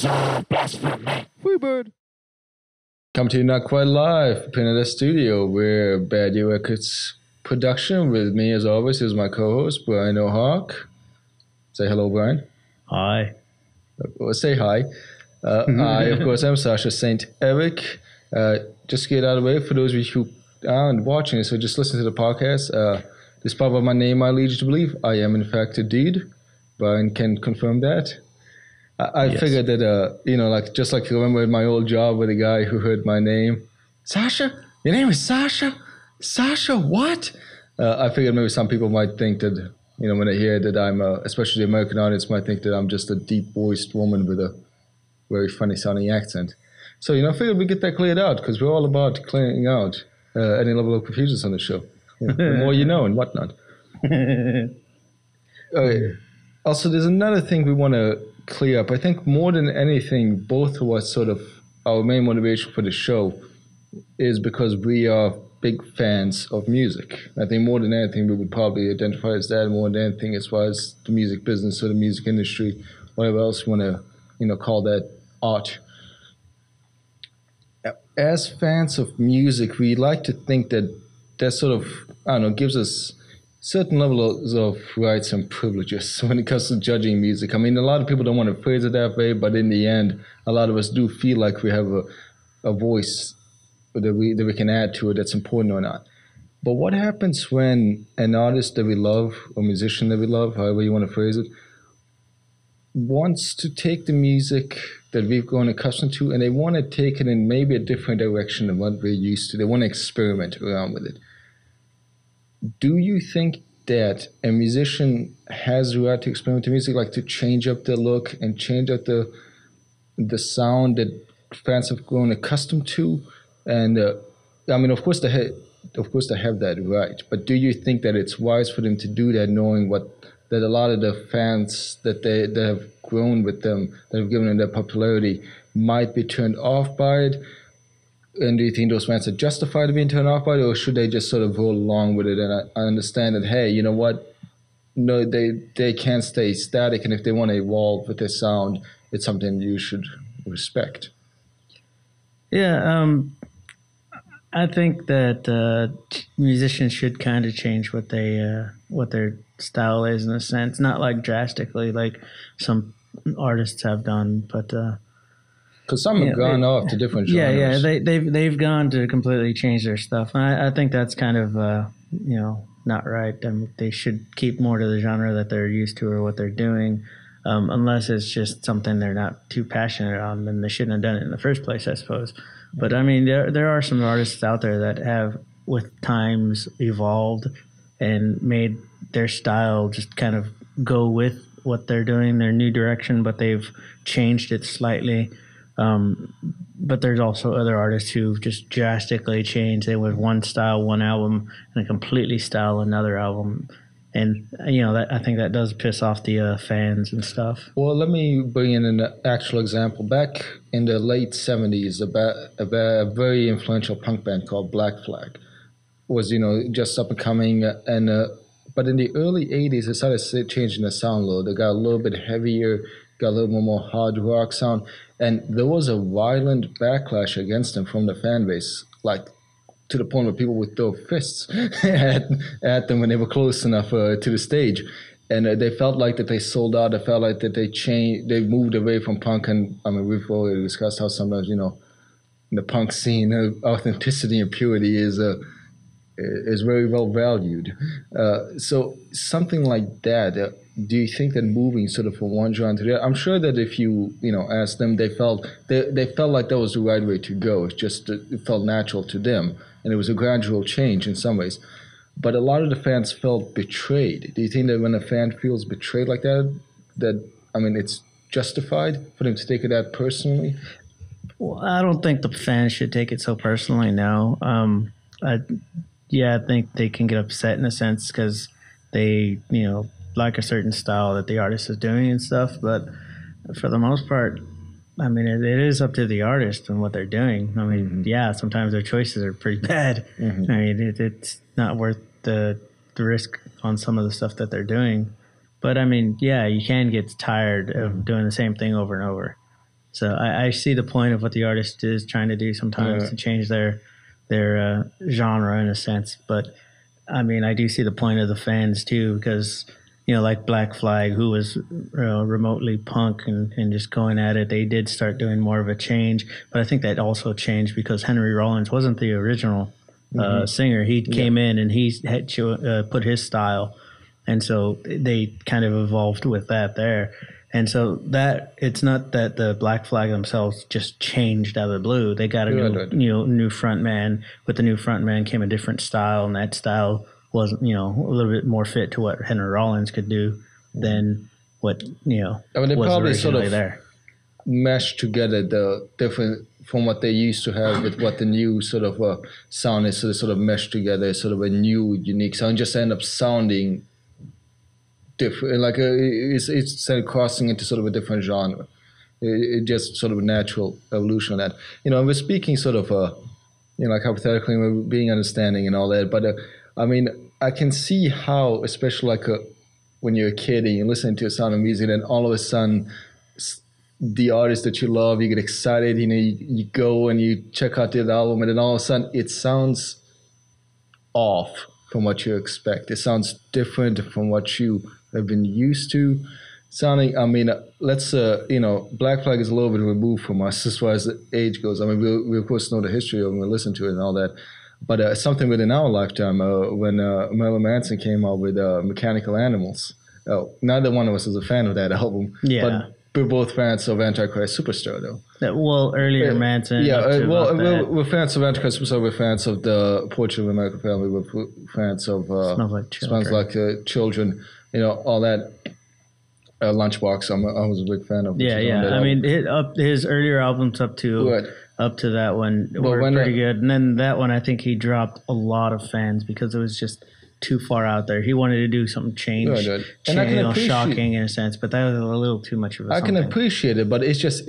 Blasphemy. Freebird. Come to you not quite live, Pineda Studio. We're Bad U Records production. With me, as always, is my co-host, Briano Hawk. Say hello, Brian. Hi. Well, say hi. I, of course, am Sascha Saintevic. Just to get out of the way, for those of you who aren't watching it, so just listen to the podcast. Despite what my name might lead you to believe, I am in fact a dude. Brian can confirm that. I Yes. figured that, just like you remember my old job with a guy who heard my name, Sascha? Your name is Sascha? Sascha, what? I figured maybe some people might think that, when they hear that I'm, especially the American audience, might think that I'm just a deep-voiced woman with a very funny-sounding accent. So, I figured we'd get that cleared out, because we're all about clearing out any level of confusion on the show. The more you know and whatnot. Also, there's another thing we want to clear up. I think more than anything, both of us sort of, our main motivation for the show is because we are big fans of music. I think more than anything, we would probably identify as that more than anything as far as the music business or the music industry, whatever else you want to, call that art. As fans of music, we like to think that sort of, gives us certain levels of rights and privileges when it comes to judging music. I mean, a lot of people don't want to phrase it that way, but in the end, a lot of us do feel like we have a voice that we can add to it that's important or not. But what happens when an artist that we love, or musician that we love, however you want to phrase it, wants to take the music that we've grown accustomed to and they want to take it in maybe a different direction than what we're used to? They want to experiment around with it. Do you think that a musician has the right to experiment with music, like to change up the look and change up the sound that fans have grown accustomed to? And of course they have that right. But do you think that it's wise for them to do that, knowing that a lot of the fans that have grown with them, that have given them their popularity, might be turned off by it? And do you think those fans are justified to being turned off by it, or should they just sort of roll along with it and understand that, hey, you know what? No, they can't stay static, and if they want to evolve with their sound, it's something you should respect. Yeah, I think that musicians should kind of change what their style is, in a sense, not like drastically like some artists have done, but. Because some have gone off to different genres. Yeah, they've gone to completely change their stuff. And I think that's kind of not right. I mean, they should keep more to the genre that they're used to or what they're doing, unless it's just something they're not too passionate on. Then they shouldn't have done it in the first place, I suppose. But I mean, there are some artists out there that have, with times, evolved and made their style just kind of go with what they're doing, their new direction, but they've changed it slightly. But there's also other artists who've just drastically changed. They went one style, one album, and a completely style another album. And, I think that does piss off the fans and stuff. Well, let me bring in an actual example. Back in the late 70s, a very influential punk band called Black Flag was, just up and coming. But in the early 80s, they started changing the sound a little. They got a little bit heavier, got a little more hard rock sound. And there was a violent backlash against them from the fan base, like to the point where people would throw fists at them when they were close enough to the stage. And they felt like that they sold out. They felt like that they moved away from punk. And I mean, we've already discussed how sometimes, in the punk scene, authenticity and purity is very well valued. So something like that. Do you think that moving sort of from one genre to the other? I'm sure that if you ask them, they felt like that was the right way to go. It's just it felt natural to them, and it was a gradual change in some ways. But a lot of the fans felt betrayed. Do you think that when a fan feels betrayed like that, it's justified for them to take it that personally? Well, I don't think the fans should take it so personally. No, I think they can get upset in a sense because they like a certain style that the artist is doing and stuff, but for the most part, I mean, it is up to the artist and what they're doing. I mean, sometimes their choices are pretty bad. Mm-hmm. I mean, it's not worth the risk on some of the stuff that they're doing. But I mean, you can get tired of doing the same thing over and over. So I see the point of what the artist is trying to do sometimes to change their genre in a sense. But I mean, I do see the point of the fans too, because like Black Flag, who was remotely punk and just going at it, they did start doing more of a change. But I think that also changed because Henry Rollins wasn't the original singer. He came in and he had put his style, and so they kind of evolved with that there. And so that it's not that the Black Flag themselves just changed out of the blue. They got a new front man. With the new front man came a different style, and that style was a little bit more fit to what Henry Rollins could do than what I mean, they was probably originally there. Meshed together the different from what they used to have with what the new sort of sound is. So they sort of meshed together sort of a new unique sound, just end up sounding different. Like it's crossing into sort of a different genre. It just sort of a natural evolution of that. We're speaking sort of like hypothetically, we're being understanding and all that, but I mean, I can see how, especially like when you're a kid and you're listening to a sound of music, and all of a sudden, the artist that you love, you get excited. You go and you check out the album, and then all of a sudden, it sounds off from what you expect. It sounds different from what you have been used to sounding. I mean, let's Black Flag is a little bit removed from us as far as the age goes. I mean, we of course know the history of it and we listen to it and all that. But something within our lifetime, when Marilyn Manson came out with Mechanical Animals, neither one of us is a fan of that album. Yeah. But we're both fans of Antichrist Superstar, though. Well, earlier Manson. Yeah, we're fans of Antichrist Superstar. We're fans of the Portrait of American Family. We're fans of Smells Like Children. All that. Lunchbox. I was a big fan of. Yeah. I mean, his earlier albums up to that one were pretty good, and then that one I think he dropped a lot of fans because it was just too far out there. He wanted to do something shocking in a sense, but that was a little too much of a something. I can appreciate it, but it just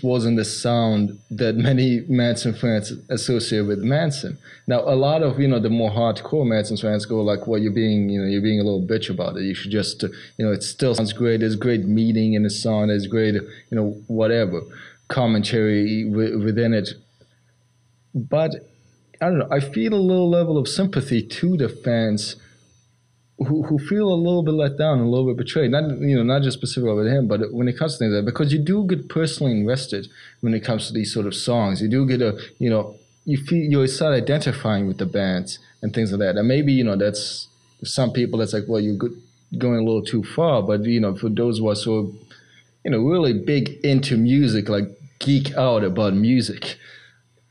wasn't the sound that many Manson fans associate with Manson. Now, a lot of the more hardcore Manson fans go like, "Well, you're being a little bitch about it. You should just it still sounds great. There's great meaning in the song. There's great whatever commentary within it." But I don't know. I feel a little level of sympathy to the fans who feel a little bit let down, a little bit betrayed. Not just specifically with him, but when it comes to things like that, because you do get personally invested when it comes to these sort of songs. You do get you start identifying with the bands and things like that. And maybe that's some people that's like, well, you're going a little too far. But for those who are so really big into music, like geek out about music.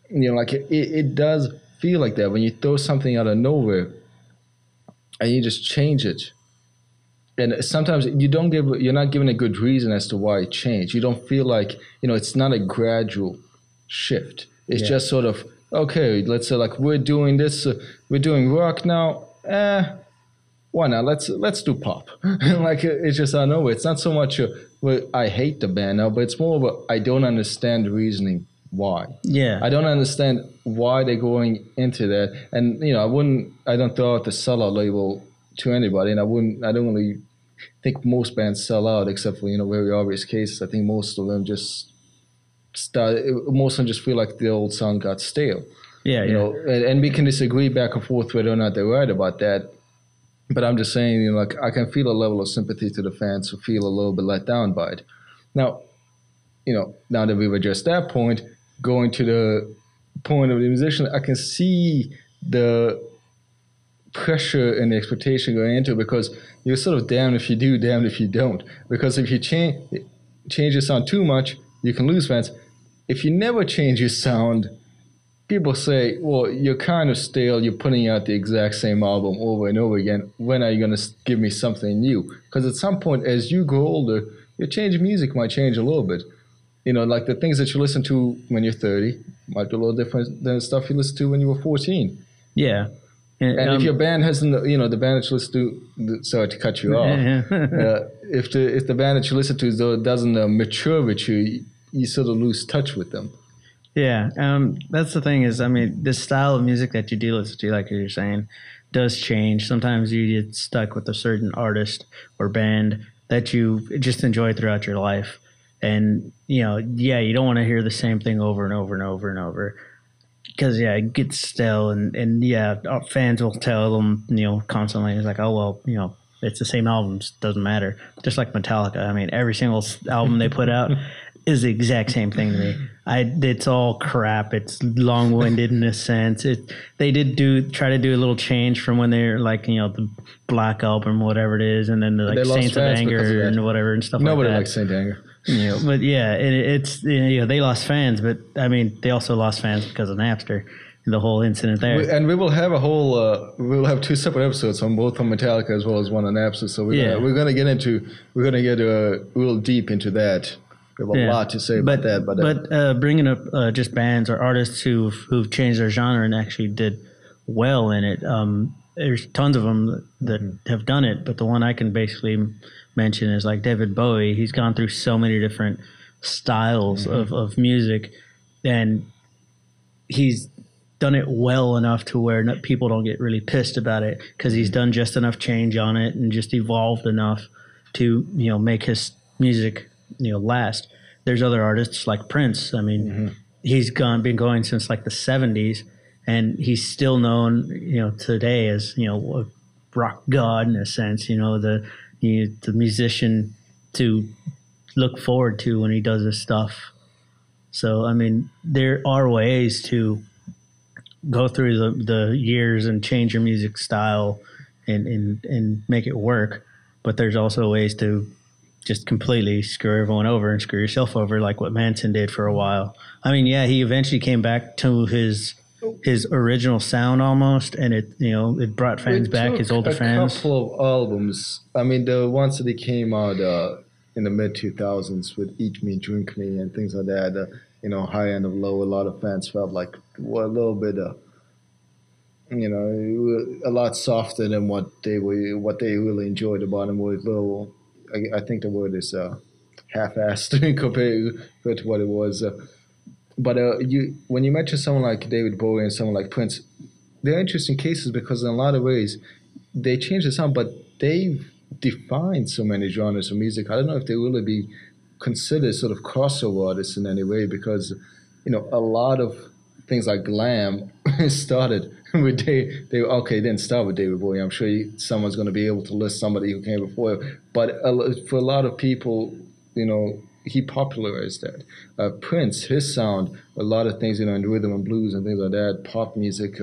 Like it does feel like that when you throw something out of nowhere and you just change it. And sometimes you're not given a good reason as to why it changed. You don't feel like, it's not a gradual shift. It's just sort of, okay, let's say like we're doing this, we're doing rock now. Why not? Let's do pop. Like it's just out of nowhere. It's not so much, I hate the band now, but it's more of I don't understand the reasoning. Why? Yeah, I don't understand why they're going into that, and I don't throw out the sellout label to anybody, and I don't really think most bands sell out except for very obvious cases. I think most of them just feel like the old sound got stale. And we can disagree back and forth whether or not they're right about that, but I'm just saying like I can feel a level of sympathy to the fans who feel a little bit let down by it. Now that we've addressed that point, going to the point of the musician, I can see the pressure and the expectation going into it because you're sort of damned if you do, damned if you don't. Because if you change your sound too much, you can lose fans. If you never change your sound, people say, well, you're kind of stale. You're putting out the exact same album over and over again. When are you going to give me something new? Because at some point, as you grow older, your change of music might change a little bit. Like the things that you listen to when you're 30 might be a little different than the stuff you listened to when you were 14. Yeah. And if your band hasn't, the band that you listen to, sorry to cut you off, if the band that you listen to though doesn't mature with you, you sort of lose touch with them. Yeah. That's the thing is, I mean, the style of music that you do listen to, like you're saying, does change. Sometimes you get stuck with a certain artist or band that you just enjoy throughout your life. And yeah, you don't want to hear the same thing over and over and over and over, because yeah, it gets stale, and yeah, our fans will tell them constantly. It's like, oh well, it's the same albums, doesn't matter. Just like Metallica, I mean, every single album they put out is the exact same thing to me. It's all crap. It's long winded in a sense. They did try to do a little change from when they're like the Black Album, whatever it is, and then the like Saints of Anger and whatever and stuff. Nobody like that. likes Saint Anger. But yeah, it's they lost fans, but I mean they also lost fans because of Napster and the whole incident there. And we will have a whole we will have 2 separate episodes on both on Metallica as well as one on Napster. So we're gonna get real deep into that. We have a lot to say about that. But bringing up just bands or artists who've changed their genre and actually did well in it. There's tons of them that have done it, but the one I can basically mention is like David Bowie. He's gone through so many different styles of music, and he's done it well enough to where people don't get really pissed about it, because he's done just enough change on it and just evolved enough to make his music last. There's other artists like Prince. I mean, he's been going since like the 70s, and he's still known today as a rock god in a sense. The musician to look forward to when he does his stuff. So I mean, there are ways to go through the years and change your music style and make it work, but there's also ways to just completely screw everyone over and screw yourself over, like what Manson did for a while. I mean, yeah, he eventually came back to his original sound almost, and it brought fans back, his older fans. A couple of albums. I mean, the ones that they came out in the mid 2000s with Eat Me, Drink Me, and things like that. High End of Low. A lot of fans felt like a little bit, a lot softer than what they really enjoyed about them. Was little. I think the word is half-assed compared to what it was. But when you mention someone like David Bowie and someone like Prince, they're interesting cases because in a lot of ways they changed the sound, but they've defined so many genres of music. I don't know if they really be considered sort of crossover artists in any way, because a lot of things like glam started with didn't start with David Bowie. I'm sure someone's going to be able to list somebody who came before, but for a lot of people, he popularized that. Prince, his sound, a lot of things, in rhythm and blues and things like that, pop music,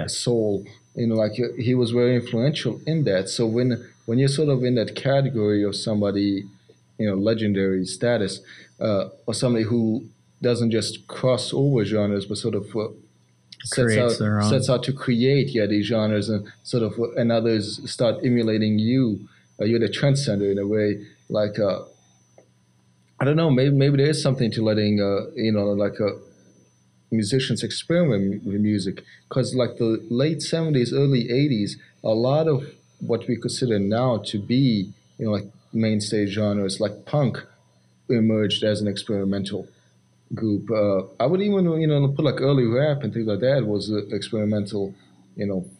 soul, he was very influential in that. So when you're sort of in that category of somebody, legendary status, or somebody who doesn't just cross over genres, but sort of sets out to create these genres, and sort of and others start emulating you. You're the trendsetter in a way. Like I don't know, maybe there is something to letting musicians experiment with music, because like the late 70s, early 80s, a lot of what we consider now to be like mainstay genres like punk emerged as an experimental group. I would even put like early rap and things like that was experimental,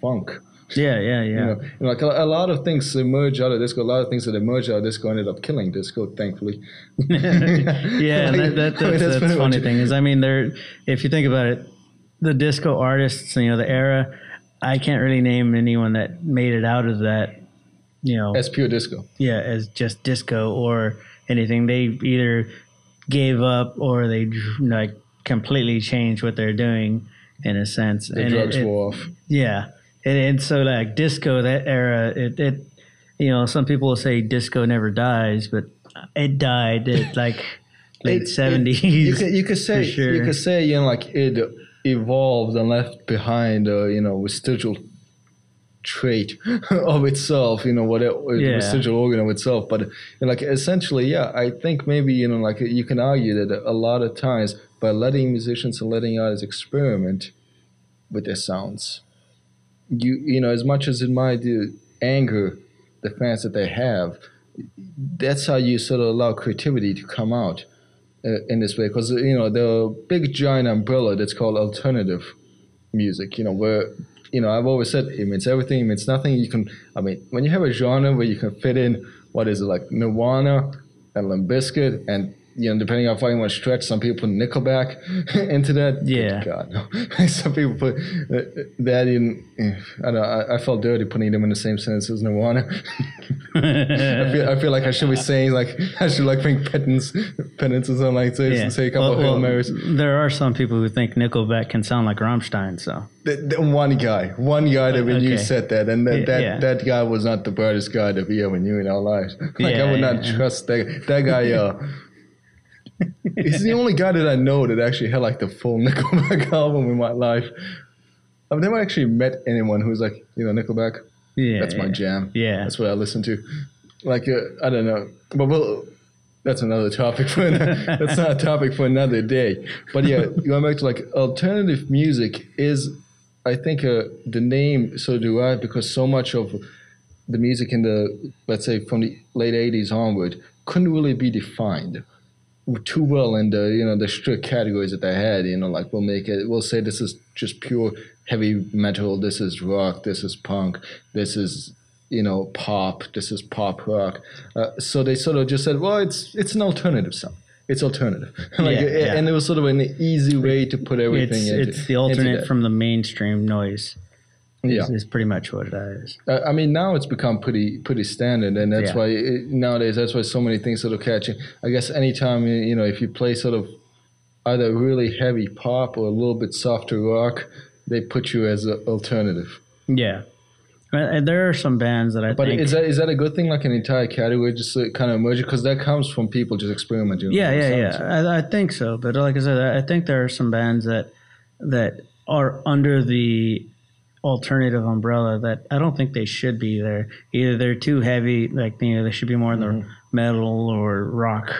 funk. Yeah. Like a lot of things emerge out of disco. A lot of things that emerged out of disco ended up killing disco, thankfully. Yeah, and that's the funny thing is, I mean, if you think about it, the disco artists, the era, I can't really name anyone that made it out of that, as pure disco. Yeah, as just disco or anything. They either gave up or they like completely changed what they're doing in a sense. The drugs wore off. Yeah. And so like disco, that era, it some people will say disco never dies, but it died at like late 70s. You could say, sure. You could say, like it evolved and left behind, residual trait of itself, residual organ of itself. But like essentially, I think maybe, like you can argue that a lot of times by letting musicians and letting artists experiment with their sounds, as much as it might anger the fans that they have, that's how you sort of allow creativity to come out in this way. Because, the big giant umbrella that's called alternative music, where, I've always said it means everything, it means nothing. When you have a genre where you can fit in, what is it, like Nirvana, and Limp Bizkit, and depending on how far you want to stretch, some people put Nickelback into that. Yeah. Good God, no. Some people put that in. I don't know. I felt dirty putting them in the same sentence as Nirvana. I feel like I should be saying I should bring penance or something like this, say a couple of Hail Marys. There are some people who think Nickelback can sound like Rammstein. So one guy that when you said that, and that guy was not the brightest guy that we ever knew in our lives. I would not trust that guy. He's the only guy that I know that actually had the full Nickelback album in my life. I've never actually met anyone who's Nickelback. Yeah, that's my jam. Yeah, that's what I listen to. I don't know, but that's another topic for that's not a topic for another day. But yeah, going back to alternative music is, I think, the name sort of derived because so much of the music in the, let's say, from the late '80s onward couldn't really be defined too well in the strict categories that they had. We'll say this is just pure heavy metal, this is rock, this is punk, this is pop, this is pop rock. So they sort of just said, well, it's an alternative sound. It's alternative. And it was sort of an easy way to put everything into it's the alternate from the mainstream noise. Is pretty much what it is. I mean, now it's become pretty standard, and that's why nowadays that's why so many things sort of catching. I guess anytime if you play sort of either really heavy pop or a little bit softer rock, they put you as an alternative. Yeah, and there are some bands that I think. But is that a good thing? Like an entire category just kind of emerging because that comes from people just experimenting. Yeah. I think so, but like I said, I think there are some bands that are under the alternative umbrella that I don't think they should be there. Either they're too heavy, they should be more in the metal or rock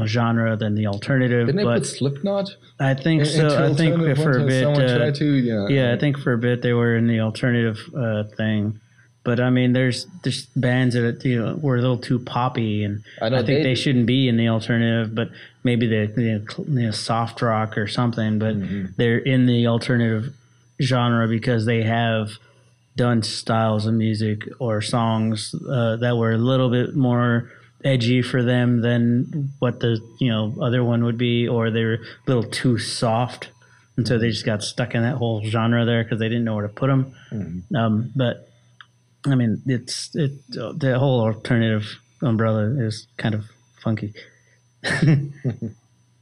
genre than the alternative. Didn't they put Slipknot? I think so. I think for a bit. Someone tried to, I think for a bit they were in the alternative thing. But I mean, there's bands that were a little too poppy, and I think they shouldn't be in the alternative. But maybe the soft rock or something. But they're in the alternative genre because they have done styles of music or songs that were a little bit more edgy for them than what the other one would be, or they were a little too soft, and so they just got stuck in that whole genre there because they didn't know where to put them. But I mean, the whole alternative umbrella is kind of funky.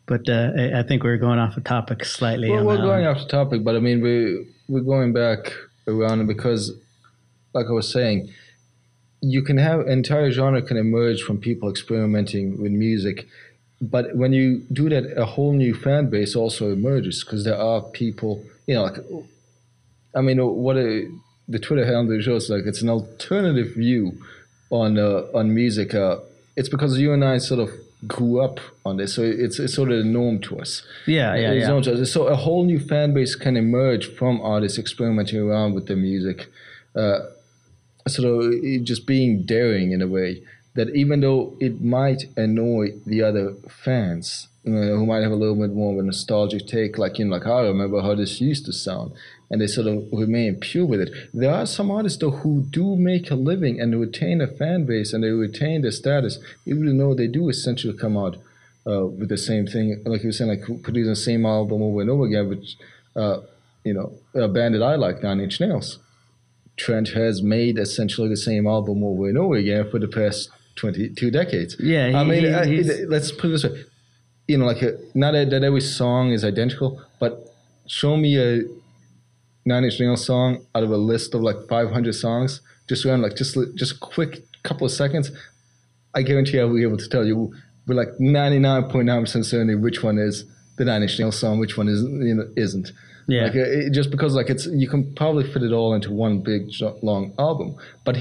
But I think we're going off the topic slightly. Well, we're going off the topic, but I mean, we're going back around because, like I was saying, you can have entire genre can emerge from people experimenting with music, but when you do that, a whole new fan base also emerges because there are people, the Twitter handle shows it's an alternative view on music. It's because you and I sort of grew up on this, so it's sort of the norm to us. Norm to us. So a whole new fan base can emerge from artists experimenting around with their music, sort of just being daring in a way that even though it might annoy the other fans, who might have a little bit more of a nostalgic take, I remember how this used to sound, and they sort of remain pure with it. There are some artists, though, who do make a living and retain a fan base and they retain their status, even though they do essentially come out with the same thing, like you were saying, producing the same album over and over again, which, a band that I like, Nine Inch Nails. Trent has made essentially the same album over and over again for the past 22 decades. Let's put it this way. Not that every song is identical, but show me a Nine Inch Nails song out of a list of 500 songs, just around just a quick couple of seconds. I guarantee I'll be able to tell you with 99.9% certainty which one is the Nine Inch Nails song, which one isn't. Yeah. Just because you can probably fit it all into one big long album, but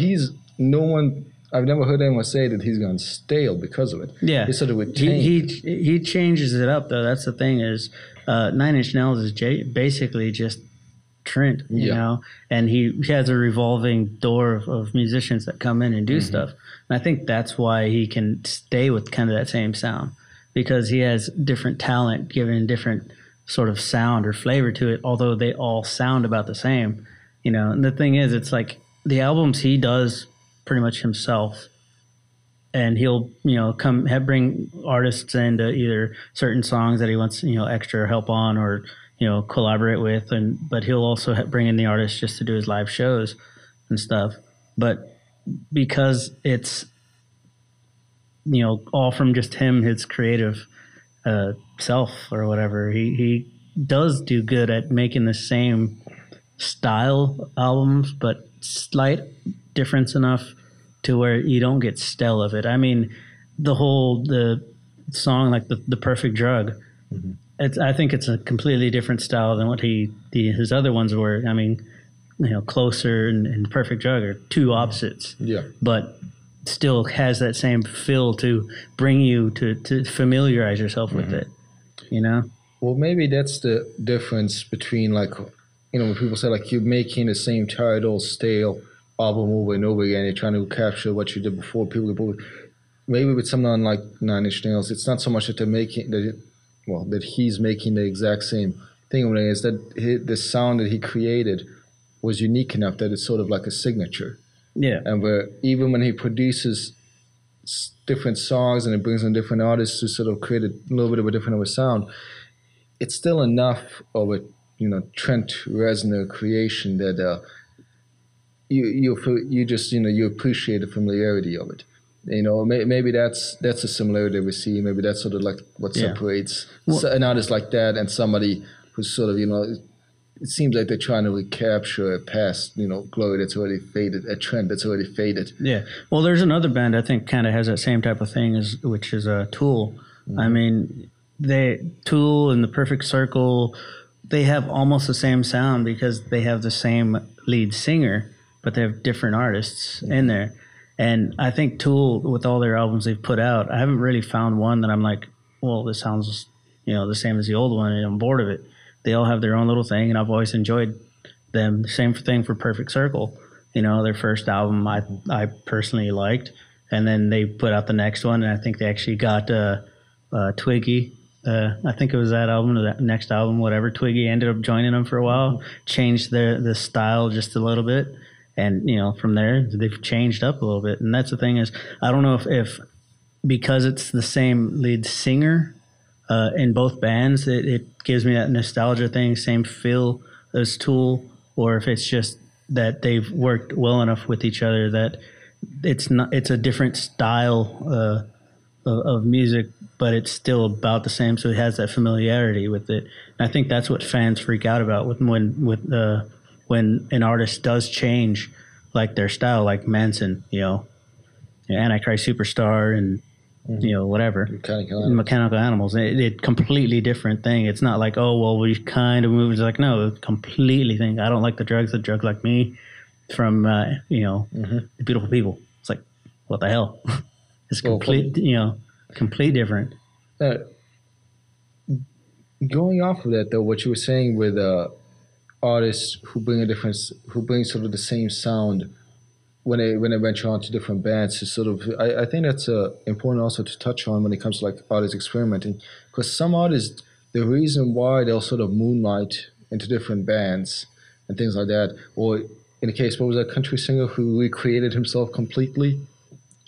I've never heard anyone say that he's gone stale because of it. Yeah, he sort of he changes it up though. That's the thing is, Nine Inch Nails is basically just Trent, you know, and he has a revolving door of musicians that come in and do stuff. And I think that's why he can stay with kind of that same sound, because he has different talent given different sort of sound or flavor to it, although they all sound about the same, And the thing is, it's the albums he does pretty much himself, and he'll bring artists into either certain songs that he wants extra help on or collaborate with, but he'll also bring in the artists just to do his live shows and stuff. But because it's all from just him, his creative self or whatever, he does do good at making the same style albums, but slight difference enough to where you don't get stale of it. I mean, the song like the Perfect Drug, I think it's a completely different style than what his other ones were. I mean, Closer and Perfect Drug are two opposites. Yeah. But still has that same feel to bring you to familiarize yourself with it, Well, maybe that's the difference between like, when people say like you're making the same title, stale album over and over again, you're trying to capture what you did before. Maybe with someone like Nine Inch Nails, it's not so much that they're making that he's making the exact same thing. It's that the sound that he created was unique enough that it's sort of like a signature. Yeah. And where even when he produces different songs and it brings in different artists to sort of create a little bit of a different sound, it's still enough of a Trent Reznor creation that you just you appreciate the familiarity of it. Maybe that's a similarity we see. Maybe that's sort of like what separates an artist like that and somebody who's sort of it seems like they're trying to recapture a past glory that's already faded, a trend that's already faded. Yeah. Well, there's another band I think kind of has that same type of thing which is Tool. I mean, Tool and the Perfect Circle, they have almost the same sound because they have the same lead singer, but they have different artists in there. And I think Tool, with all their albums they've put out, I haven't really found one that I'm like, well, this sounds, the same as the old one, and I'm bored of it. They all have their own little thing, and I've always enjoyed them. Same thing for Perfect Circle. Their first album I personally liked, and then they put out the next one, and I think they actually got Twiggy. I think it was that album or that next album, whatever. Twiggy ended up joining them for a while, changed the style just a little bit. And, from there, they've changed up a little bit. And that's the thing is, I don't know if because it's the same lead singer in both bands, it gives me that nostalgia thing, same feel as Tool, or if it's just that they've worked well enough with each other that it's a different style of music, but it's still about the same. So it has that familiarity with it. And I think that's what fans freak out about when an artist does change like their style, like Manson, Antichrist Superstar and whatever. Mechanical Animals. It completely different thing. It's not like, oh well, we kind of moved. It's like, no, completely thing. I don't like the drugs like me from the Beautiful People. It's like, what the hell? It's complete different. Going off of that though, what you were saying with artists who bring sort of the same sound when they venture on to different bands is sort of, I think that's important also to touch on when it comes to like artists experimenting, because some artists, the reason why they'll sort of moonlight into different bands and things like that, or in the case, what was that country singer who recreated himself completely?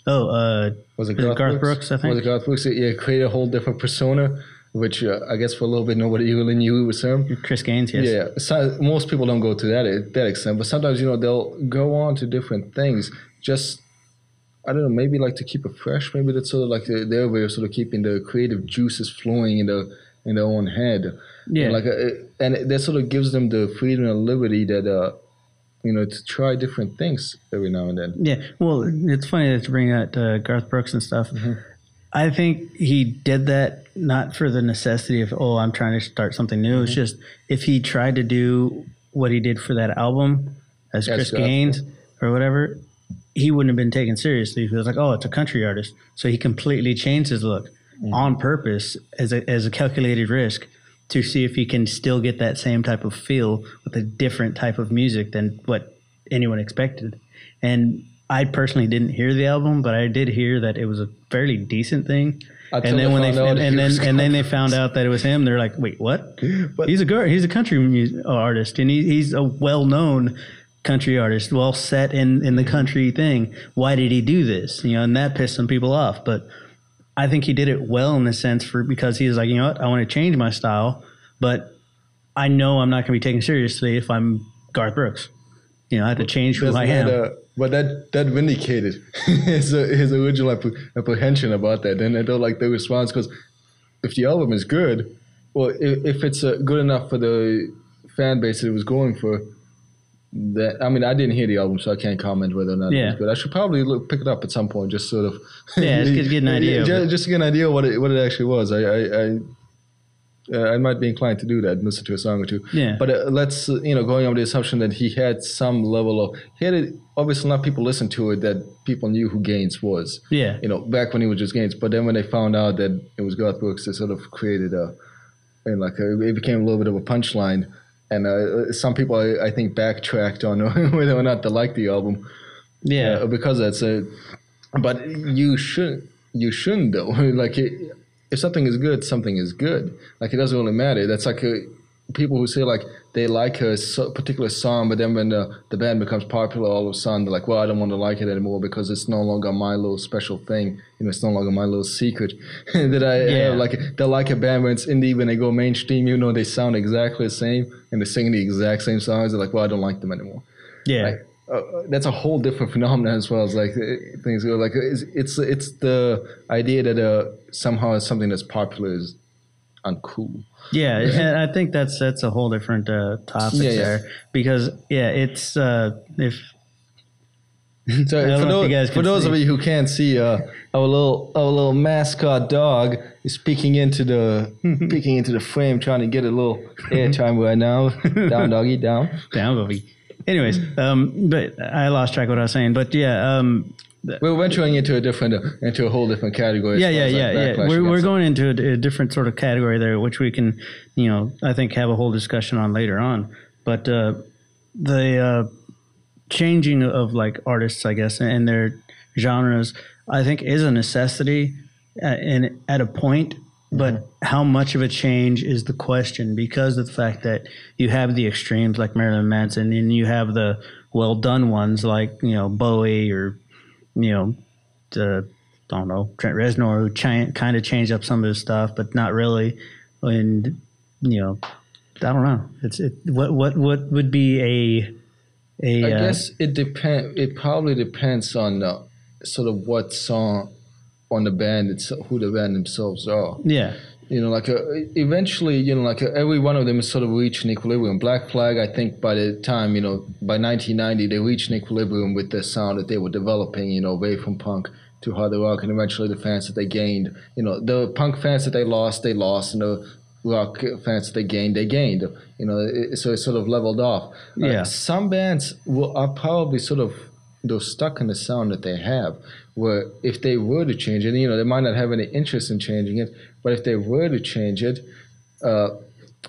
Was it Garth Brooks? I think. Was it Garth Brooks? Yeah, created a whole different persona, which I guess for a little bit nobody really knew it was him. Chris Gaines, yes. Yeah, so most people don't go to that extent, but sometimes they'll go on to different things. Just I don't know, maybe like to keep it fresh. Maybe that's sort of like their way of sort of keeping the creative juices flowing in their own head. Yeah, and that sort of gives them the freedom and liberty that to try different things every now and then. Yeah, well, it's funny that you bring out Garth Brooks and stuff. Mm-hmm. I think he did that not for the necessity of, I'm trying to start something new. Mm-hmm. It's just if he tried to do what he did for that album as Chris Gaines or whatever, he wouldn't have been taken seriously. He was like, it's a country artist. So he completely changed his look on purpose as a calculated risk to see if he can still get that same type of feel with a different type of music than what anyone expected. And I personally didn't hear the album, but I did hear that it was a fairly decent thing. And then when they found out that it was him, they're like, "Wait, what?" But he's a country artist, and he's a well-known country artist, well set in the country thing. Why did he do this? And that pissed some people off. But I think he did it well in the sense because he was like, you know what, I want to change my style, but I know I'm not going to be taken seriously if I'm Garth Brooks. I have to change who I am. But that vindicated his original apprehension about that. And I don't like the response, because if the album is good, well, if it's good enough for the fan base that it was going for, that, I mean, I didn't hear the album, so I can't comment whether or not it was good. I should probably pick it up at some point, just sort of just to get an idea. Just to get an idea what it actually was. I might be inclined to do that, listen to a song or two. Yeah. But let's, going on the assumption that he had some level of, obviously not people listened to it that people knew who Gaines was. Yeah. Back when he was just Gaines. But then when they found out that it was Garth Brooks, they sort of created it became a little bit of a punchline. And some people, I think, backtracked on whether or not they liked the album. Yeah. Because that's but you shouldn't though. Like, if something is good, something is good. Like, it doesn't really matter. That's like people who say, like, they like a particular song, but then when the band becomes popular, all of a sudden they're like, well, I don't want to like it anymore because it's no longer my little special thing. It's no longer my little secret that I have. Like, they'll like a band when it's indie, when they go mainstream, they sound exactly the same and they're singing the exact same songs. They're like, well, I don't like them anymore. Yeah. Like, that's a whole different phenomenon as well as like things go. Like, it's the idea that somehow something that's popular is uncool. Yeah, and I think that's a whole different topic there, because it's if. So for those of you who can't see, our little mascot dog is peeking into the frame, trying to get a little airtime right now. Down, doggy, down, doggy. Anyways, but I lost track of what I was saying. But we're venturing into a whole different category. We're going into a different sort of category there, which we can, I think have a whole discussion on later on. But the changing of like artists, I guess, and their genres, I think is a necessity, and at a point. But how much of a change is the question, because of the fact that you have the extremes like Marilyn Manson, and you have the well done ones like Bowie or I don't know, Trent Reznor, who kind of changed up some of his stuff, but not really. And I don't know. What would be I guess it depends. It probably depends on sort of what song on the band, it's who the band themselves are. Yeah. Eventually, every one of them is sort of reaching equilibrium. Black Flag, I think by the time, by 1990, they reached an equilibrium with the sound that they were developing, away from punk to hard rock, and eventually the fans that they gained, the punk fans that they lost, and the rock fans that they gained, so it sort of leveled off. Some bands are probably sort of, they're stuck in the sound that they have, where if they were to change it, they might not have any interest in changing it, but if they were to change it,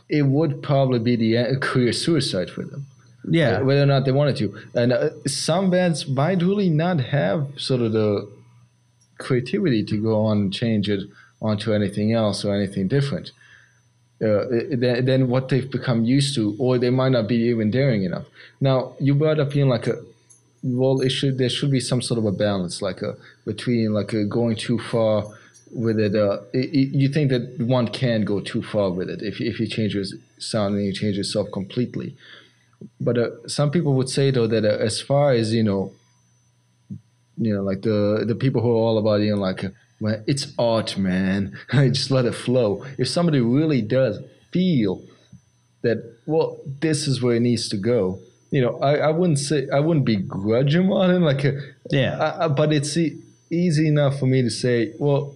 it would probably be the career suicide for them. Yeah. Whether or not they wanted to. And some bands might really not have sort of the creativity to go on and change it onto anything else or anything different than what they've become used to, or they might not be even daring enough. Now, you brought up being like there should be some sort of a balance, between going too far with it. You think that one can't go too far with it if you change your sound and you change yourself completely. But some people would say though that as far as like the people who are all about well, it's art, man. Just let it flow. If somebody really does feel that, well, this is where it needs to go. I wouldn't begrudge him on it, but it's easy enough for me to say, well,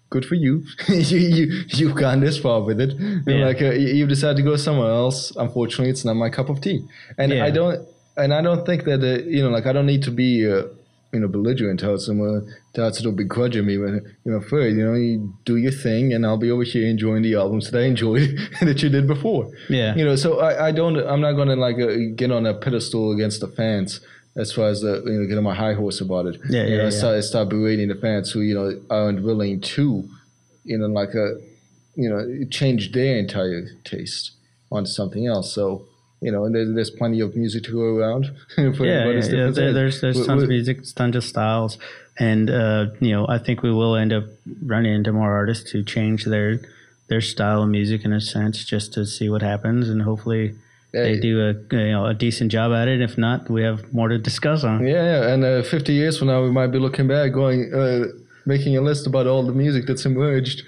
good for you. You've gone this far with it. You've decided to go somewhere else. Unfortunately, it's not my cup of tea. And I don't think that I don't need to be belligerent towards someone to begrudge me when first, you do your thing and I'll be over here enjoying the albums that I enjoyed that you did before. Yeah. So I'm not gonna get on a pedestal against the fans as far as get on my high horse about it. Start berating the fans who aren't willing to change their entire taste onto something else. So And there's plenty of music to go around for everybody's different tastes. There's tons of music, tons of styles, and I think we will end up running into more artists who change their style of music in a sense, just to see what happens, and hopefully they do a decent job at it. If not, we have more to discuss on. Yeah, and 50 years from now, we might be looking back, making a list about all the music that's emerged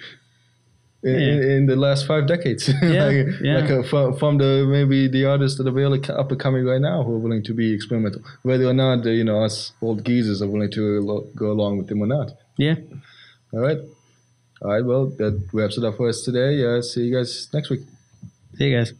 in the last 5 decades. From maybe the artists that are really up and coming right now who are willing to be experimental, whether or not us old geezers are willing to go along with them or not. Yeah. All right. Well, that wraps it up for us today. See you guys next week. See you guys.